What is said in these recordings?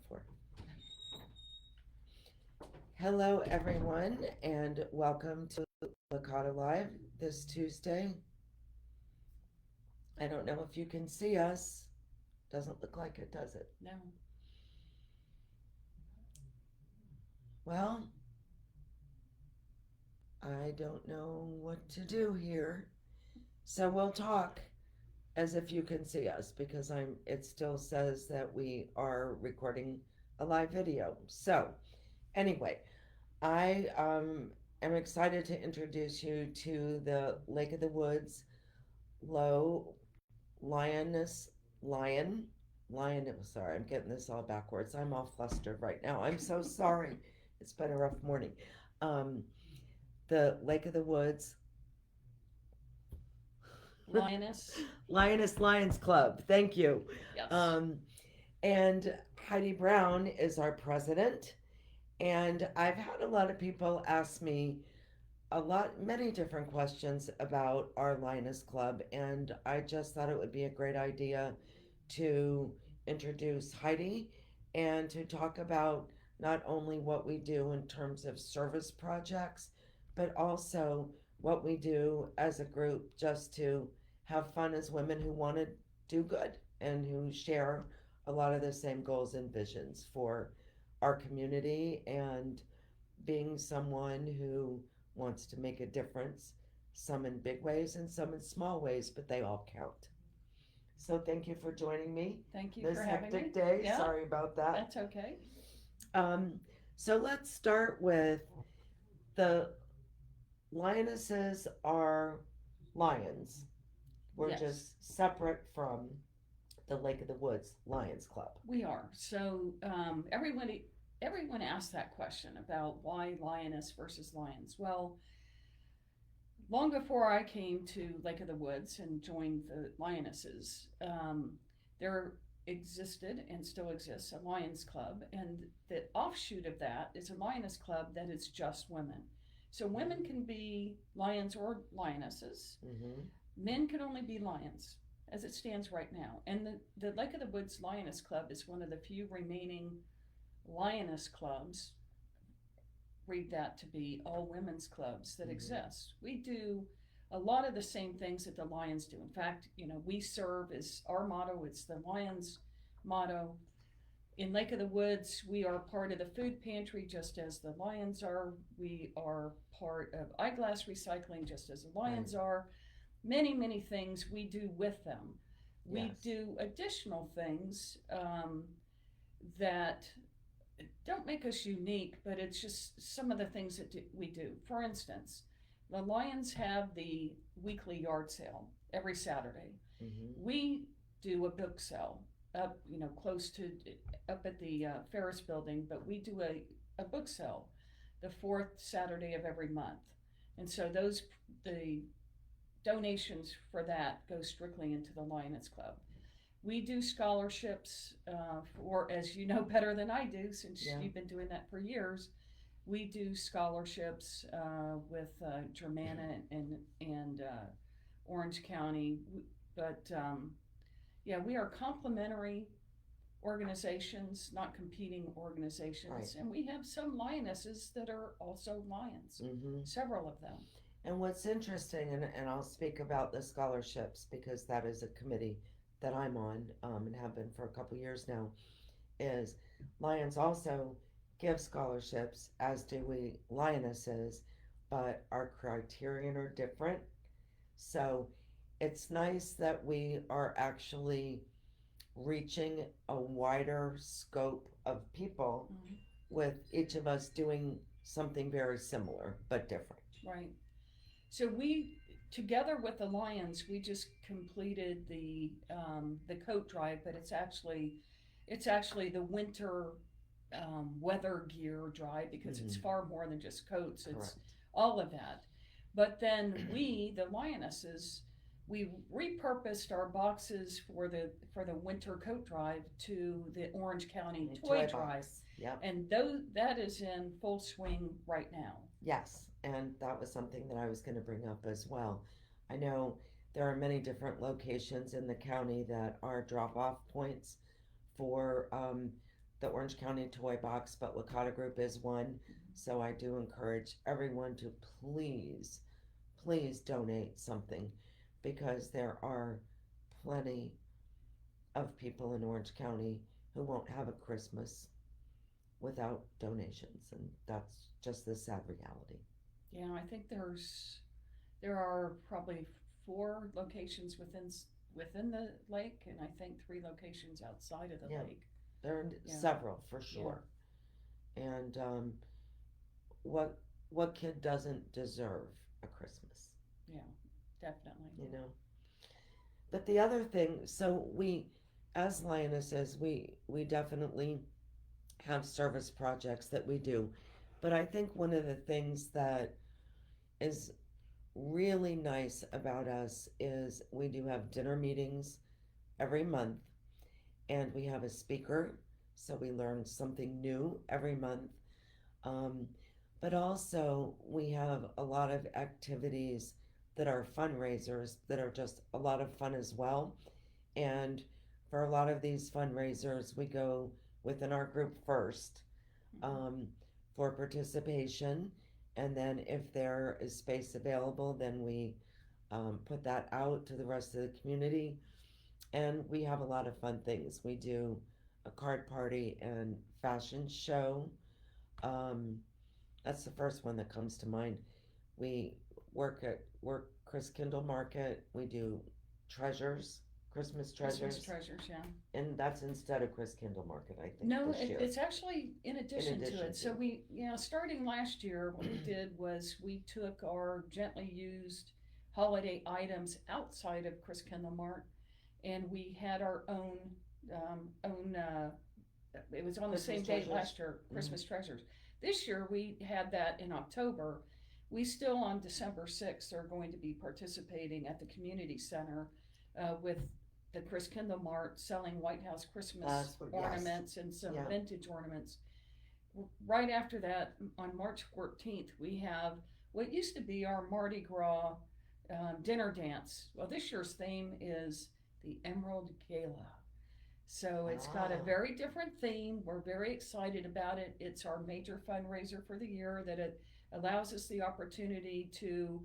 before. Hello, everyone, and welcome to Licata Live this Tuesday. I don't know if you can see us. Doesn't look like it, does it? No. Well, I don't know what to do here. So we'll talk as if you can see us because it still says that we are recording a live video. So, anyway, I am excited to introduce you to the Lake of the Woods Low Lioness Lion Lion. Sorry, I'm getting this all backwards. I'm all flustered right now. I'm so sorry. It's been a rough morning. Um, the Lake of the Woods Lioness? Lioness Lions Club. Thank you. Yes. Um, and Heidi Brown is our president. And I've had a lot of people ask me many different questions about our Lioness Club, and I just thought it would be a great idea to introduce Heidi and to talk about not only what we do in terms of service projects, but also what we do as a group just to have fun as women who want to do good and who share a lot of the same goals and visions for our community and being someone who wants to make a difference, some in big ways and some in small ways, but they all count. So thank you for joining me Thank you this for having hectic me. day. Yeah, Sorry about that. that's okay. Um, so let's start with the lionesses are lions. We're Yes, just separate from the Lake of the Woods Lions Club. we are. So everyone asks that question about why lioness versus lions. Well, long before I came to Lake of the Woods and joined the lionesses, there existed and still exists a lions club, and the offshoot of that is a lioness club that is just women. So women can be lions or lionesses. Mm-hmm. Men can only be lions as it stands right now. And the Lake of the Woods Lioness Club is one of the few remaining lioness clubs, read that to be all women's clubs that Mm-hmm. exist. We do a lot of the same things that the Lions do. In fact, we serve as our motto, it's the Lions motto. In Lake of the Woods, we are part of the food pantry just as the Lions are. We are part of eyeglass recycling just as the Right. Lions are. Many, many things we do with them. We Yes. do additional things that don't make us unique, but it's just some of the things that we do. For instance, the Lions have the weekly yard sale every Saturday. Mm-hmm. We do a book sale up, close to up at the Ferris building, but we do a book sale the fourth Saturday of every month. And so the donations for that go strictly into the Lioness Club. We do scholarships for, as you know better than I do, since Yeah. you've been doing that for years. We do scholarships with Germanna and Orange County, but yeah, we are complementary organizations, not competing Right. organizations, and we have some lionesses that are also lions, Mm-hmm. several of them. And what's interesting, and I'll speak about the scholarships because that is a committee that I'm on and have been for a couple years now, is Lions also give scholarships, as do we Lionesses, but our criterion are different. So it's nice that we are actually reaching a wider scope of people Mhm. with each of us doing something very similar but different. Right. So we, together with the Lions, we just completed the coat drive, but it's actually the winter weather gear drive because it's Mm-hmm. far more than just coats. It's Correct. all of that. But then we, the Lionesses, we repurposed our boxes for the winter coat drive to the Orange County toy Toy drive, box. Yep. and that is in full swing right now. Yes, and that was something that I was going to bring up as well. I know there are many different locations in the county that are drop off points for the Orange County Toy Box, but Licata Group is one. So I do encourage everyone to please, please donate something because there are plenty of people in Orange County who won't have a Christmas without donations, and that's just the sad reality. Yeah, I think there are probably four locations within the lake, and I think three locations outside of the Yeah, lake. there are Yeah, several for yeah, sure. And what what kid doesn't deserve a Christmas, yeah, definitely. you know? But the other thing, so we, as lionesses, we definitely have service projects that we do. But I think one of the things that is really nice about us is we do have dinner meetings every month, and we have a speaker, so we learn something new every month. Um, but also, we have a lot of activities that are fundraisers that are just a lot of fun as well. And for a lot of these fundraisers, we go within our group first, Mhm. um, for participation. And then if there is space available, then we put that out to the rest of the community. And we have a lot of fun things. We do a card party and fashion show. Um, that's the first one that comes to mind. We work Chris Kindle Market. We do treasures, Christmas Christmas treasures, treasures, yeah. and that's instead of Chris Kindle Market, I think, No, this year. it's actually in In addition to addition it. So to, starting last year, what we did was we took our gently used holiday items outside of Chris Kendall Mart, and we had our own. It was on the Christmas same date treasures. last year, Mm-hmm. Christmas treasures. This year we had that in October. We still on December 6th are going to be participating at the community center with the Chris Kendall Mart selling White House Christmas That's what. Yes. ornaments and some Yeah. vintage ornaments. Right after that, on March 14th, we have what used to be our Mardi Gras dinner dance. Well, this year's theme is the Emerald Gala. So it's got a Ah. very different theme. We're very excited about it. It's our major fundraiser for the year that it allows us the opportunity to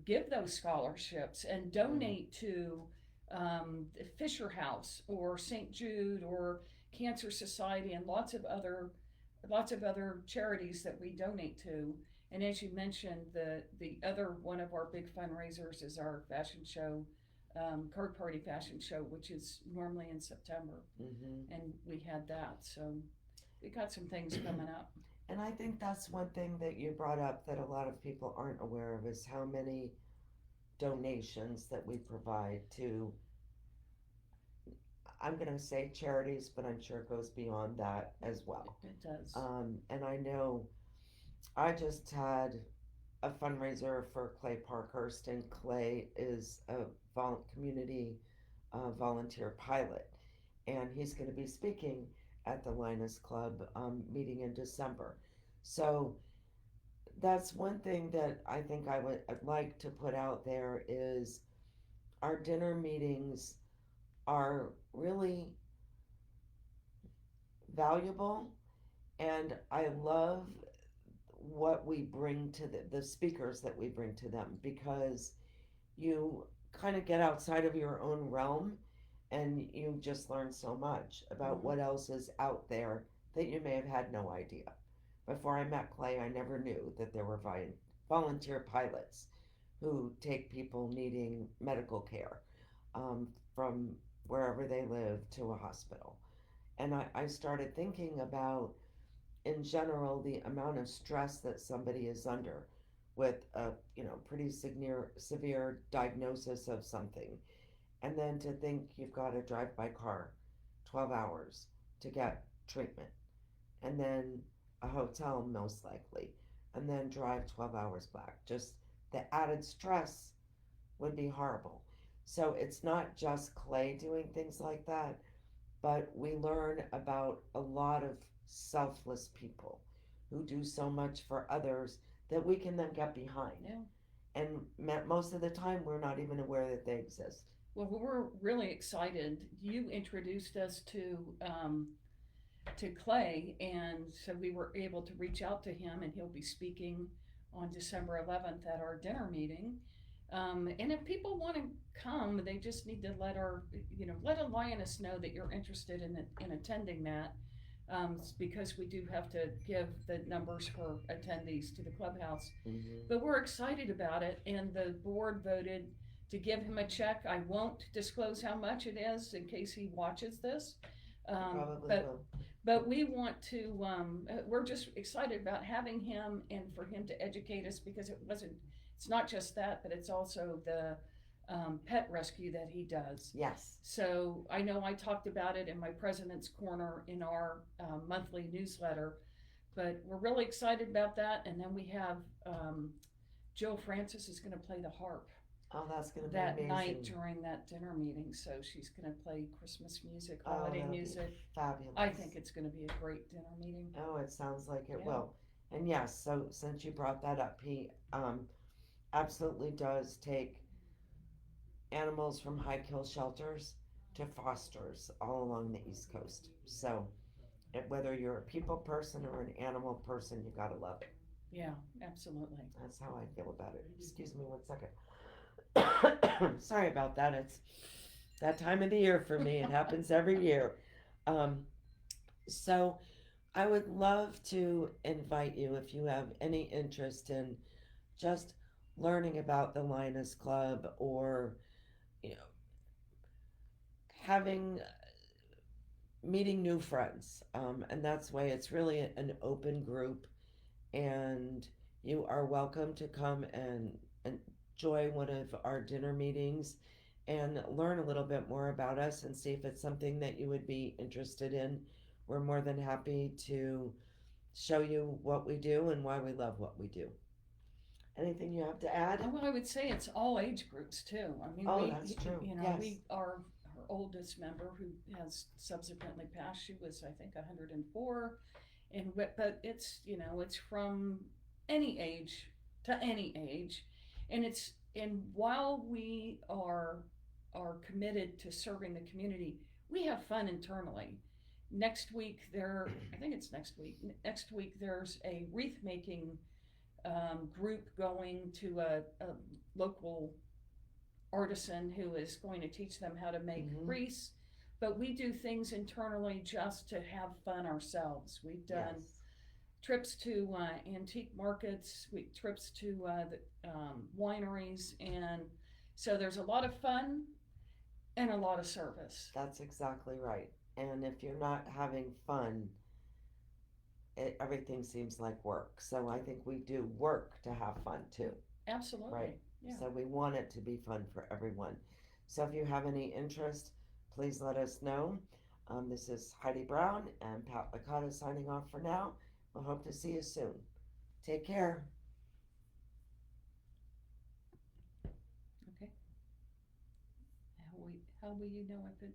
give those scholarships and Mm. donate to Fisher House or St. Jude or Cancer Society and lots of other charities that we donate to. And as you mentioned, the other one of our big fundraisers is our fashion show, card party fashion show, which is normally in September, Mm-hmm. and we had that. So we got some things coming up. And I think that's one thing that you brought up that a lot of people aren't aware of is how many donations that we provide to, I'm going to say charities, but I'm sure it goes beyond that as well. It does. And I know I just had a fundraiser for Clay Parkhurst, and Clay is a community volunteer pilot, and he's going to be speaking at the Lioness Club meeting in December. So that's one thing that I think I'd like to put out there is our dinner meetings are really valuable, and I love what we bring to the speakers that we bring to them because you kind of get outside of your own realm and you just learn so much about Mm-hmm. what else is out there that you may have had no idea. Before I met Clay, I never knew that there were volunteer pilots who take people needing medical care um, from wherever they live to a hospital. And I started thinking about, in general, the amount of stress that somebody is under with a pretty severe diagnosis of something, and then to think you've got to drive by car 12 hours to get treatment, and then a hotel most likely, and then drive 12 hours back. Just the added stress would be horrible. So it's not just Clay doing things like that, but we learn about a lot of selfless people who do so much for others that we can then get behind. Yeah. And most of the time, we're not even aware that they exist. Well, we're really excited. You introduced us to to Clay, and so we were able to reach out to him, and he'll be speaking on December 11th at our dinner meeting. And if people want to come, they just need to let a lioness know that you're interested in attending that, because we do have to give the numbers for attendees to the clubhouse. Mm-hmm. But we're excited about it, and the board voted to give him a check. I won't disclose how much it is in case he watches this. Um, Probably but will. but we want to. We're just excited about having him and for him to educate us, because it wasn't. It's not just that, but it's also the pet rescue that he does. Yes. So I know I talked about it in my President's Corner in our monthly newsletter, but we're really excited about that. And then we have Jill Francis is going to play the harp Oh, that's going to be that amazing. night during that dinner meeting. So she's going to play Christmas music, Oh, holiday that'll be music. fabulous. I think it's going to be a great dinner meeting. Oh, it sounds like it Yeah. will. And yes, so since you brought that up, he absolutely does take animals from high kill shelters to fosters all along the East Coast. So whether you're a people person or an animal person, you gotta love it. Yeah, absolutely. That's how I feel about it. Excuse me one second. Sorry about that. It's that time of the year for me. It happens every year. Um, so I would love to invite you if you have any interest in just learning about the Lioness Club, or you know having meeting new friends. And that's why it's really an open group, and you are welcome to come and enjoy one of our dinner meetings and learn a little bit more about us and see if it's something that you would be interested in. We're more than happy to show you what we do and why we love what we do. Anything you have to add? Well, I would say it's all age groups too. I mean, Oh, that's true. Yes. we are our oldest member who has subsequently passed. She was, I think, 104, and but it's from any age to any age, and while we are committed to serving the community, we have fun internally. Next week I think it's next week. Next week there's a wreath making group going to a local artisan who is going to teach them how to make Mm-hmm. wreaths. But we do things internally just to have fun ourselves. We've done Yes. trips to antique markets, trips to the wineries, and so there's a lot of fun and a lot of service. That's exactly right. And if you're not having fun, everything seems like work. So I think we do work to have fun too, Absolutely. right? Yeah. So we want it to be fun for everyone. So if you have any interest, please let us know. This is Heidi Brown and Pat Licata signing off for now. We'll hope to see you soon. Take care. Okay. How will you know if it